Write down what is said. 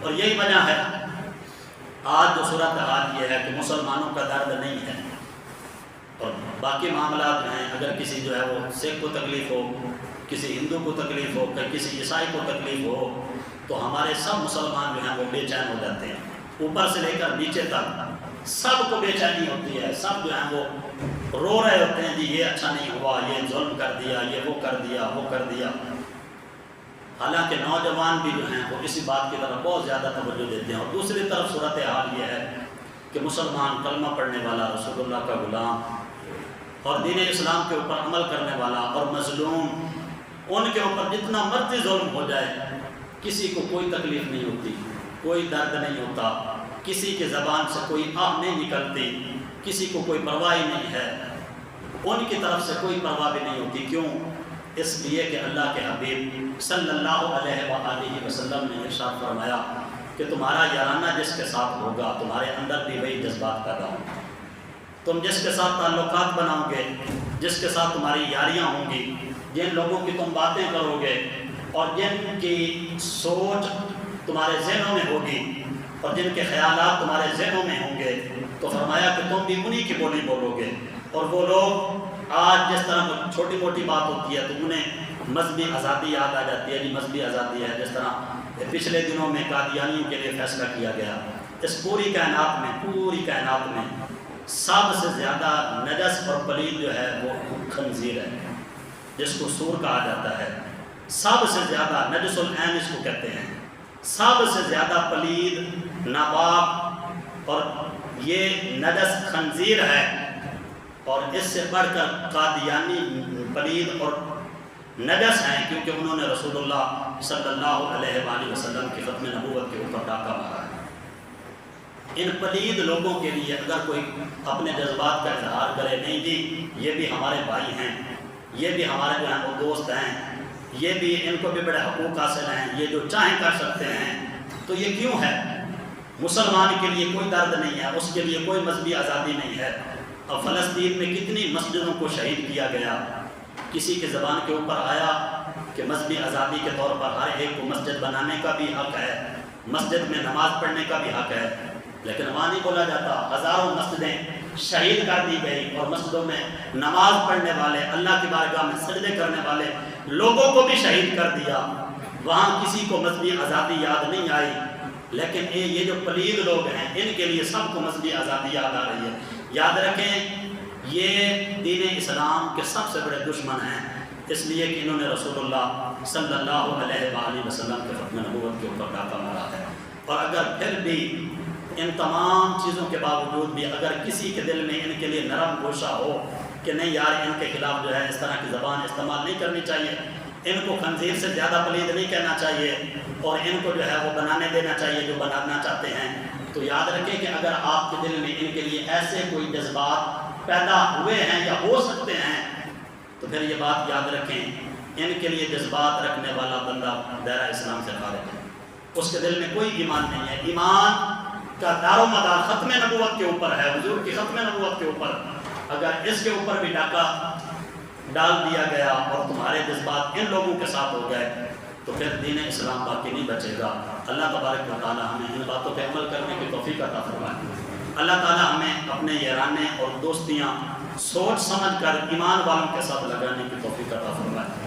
اور یہی وجہ ہے آج جو صورت حال یہ ہے کہ مسلمانوں کا درد نہیں ہے، اور باقی معاملات جو ہیں اگر کسی جو ہے وہ سکھ کو تکلیف ہو، کسی ہندو کو تکلیف ہو، کسی عیسائی کو تکلیف ہو، تو ہمارے سب مسلمان جو ہیں وہ بے چین ہو جاتے ہیں، اوپر سے لے کر نیچے تک سب کو بے چینی ہوتی ہے، سب جو ہیں وہ رو رہے ہوتے ہیں جی یہ اچھا نہیں ہوا، یہ ظلم کر دیا، یہ وہ کر دیا، وہ کر دیا۔ حالانکہ نوجوان بھی جو ہیں وہ اسی بات کی طرف بہت زیادہ توجہ دیتے ہیں، اور دوسری طرف صورتحال یہ ہے کہ مسلمان کلمہ پڑھنے والا، رسول اللہ کا غلام اور دین اسلام کے اوپر عمل کرنے والا اور مظلوم، ان کے اوپر جتنا مرضی ظلم ہو جائے کسی کو کوئی تکلیف نہیں ہوتی، کوئی درد نہیں ہوتا، کسی کے زبان سے کوئی آہ نہیں نکلتی، کسی کو کوئی پرواہ نہیں ہے، ان کی طرف سے کوئی پرواہ بھی نہیں ہوتی۔ کیوں؟ اس لیے کہ اللہ کے حبیب صلی اللہ علیہ وآلہ وسلم نے ارشاد فرمایا کہ تمہارا یارانہ جس کے ساتھ ہوگا تمہارے اندر بھی وہی جذبات پیدا ہوں گے، تم جس کے ساتھ تعلقات بناؤ گے، جس کے ساتھ تمہاری یاریاں ہوں گی، جن لوگوں کی تم باتیں کرو گے اور جن کی سوچ تمہارے ذہنوں میں ہوگی اور جن کے خیالات تمہارے ذہنوں میں ہوں گے، تو فرمایا کہ تم بھی انہی کی بولی بولو گے۔ اور وہ لوگ آج جس طرح چھوٹی موٹی بات ہوتی ہے تو انہیں مذہبی آزادی یاد آ جاتی ہے، جی مذہبی آزادی ہے، جس طرح پچھلے دنوں میں قادیانیوں کے لیے فیصلہ کیا گیا۔ اس پوری کائنات میں سب سے زیادہ نجس اور پلید جو ہے وہ خنزیر ہے، جس کو سور کہا جاتا ہے۔ سب سے زیادہ نجس العین اس کو کہتے ہیں، سب سے زیادہ پلید، ناپاک اور یہ نجس خنزیر ہے، اور اس سے بڑھ کر قادیانی پلید اور نجس ہیں، کیونکہ انہوں نے رسول اللہ صلی اللہ علیہ وآلہ وسلم کی ختم نبوت کے اوپر ڈاکہ مارا ہے۔ ان پلید لوگوں کے لیے اگر کوئی اپنے جذبات کا اظہار کرے، نہیں جی یہ بھی ہمارے بھائی ہیں، یہ بھی ہمارے جو ہیں وہ دوست ہیں، یہ بھی ان کو بھی بڑے حقوق حاصل ہیں، یہ جو چاہیں کر سکتے ہیں، تو یہ کیوں ہے؟ مسلمان کے لیے کوئی درد نہیں ہے، اس کے لیے کوئی مذہبی آزادی نہیں ہے۔ اب فلسطین میں کتنی مسجدوں کو شہید کیا گیا، کسی کے زبان کے اوپر آیا کہ مذہبی آزادی کے طور پر ہر ایک کو مسجد بنانے کا بھی حق ہے، مسجد میں نماز پڑھنے کا بھی حق ہے، لیکن وہاں نہیں بولا جاتا۔ ہزاروں مسجدیں شہید کر دی گئی اور مسجدوں میں نماز پڑھنے والے، اللہ کی بارگاہ میں سجدے کرنے والے لوگوں کو بھی شہید کر دیا، وہاں کسی کو مذہبی آزادی یاد نہیں آئی۔ لیکن یہ جو پلید لوگ ہیں ان کے لیے سب کو مذہبی آزادی یاد آ رہی ہے۔ یاد رکھیں یہ دین اسلام کے سب سے بڑے دشمن ہیں، اس لیے کہ انہوں نے رسول اللہ صلی اللہ علیہ وآلہ وسلم کے ختم نبوت کے اوپر ڈاکہ مارا ہے۔ اور اگر پھر بھی ان تمام چیزوں کے باوجود بھی اگر کسی کے دل میں ان کے لیے نرم گوشہ ہو کہ نہیں یار ان کے خلاف جو ہے اس طرح کی زبان استعمال نہیں کرنی چاہیے، ان کو خنزیر سے زیادہ پلید نہیں کہنا چاہیے، اور ان کو جو ہے وہ بنانے دینا چاہیے جو بنانا چاہتے ہیں، تو یاد رکھیں کہ اگر آپ کے دل میں ان کے لیے ایسے کوئی جذبات پیدا ہوئے ہیں یا ہو سکتے ہیں، تو پھر یہ بات یاد رکھیں ان کے لیے جذبات رکھنے والا بندہ دائرہ اسلام سے خارج ہے، اس کے دل میں کوئی ایمان نہیں ہے۔ ایمان کا دار و مدار ختم نبوت کے اوپر ہے، حضور کی ختم نبوت کے اوپر، اگر اس کے اوپر بھی ڈاکہ ڈال دیا گیا اور تمہارے جذبات ان لوگوں کے ساتھ ہو گئے تو پھر دین اسلام باقی نہیں بچے گا۔ اللہ تبارک و تعالی ہمیں ان باتوں پہ عمل کرنے کی توفیق عطا فرمائے۔ اللہ تعالی ہمیں اپنے یارانے اور دوستیاں سوچ سمجھ کر ایمان والوں کے ساتھ لگانے کی توفیق عطا فرمائے۔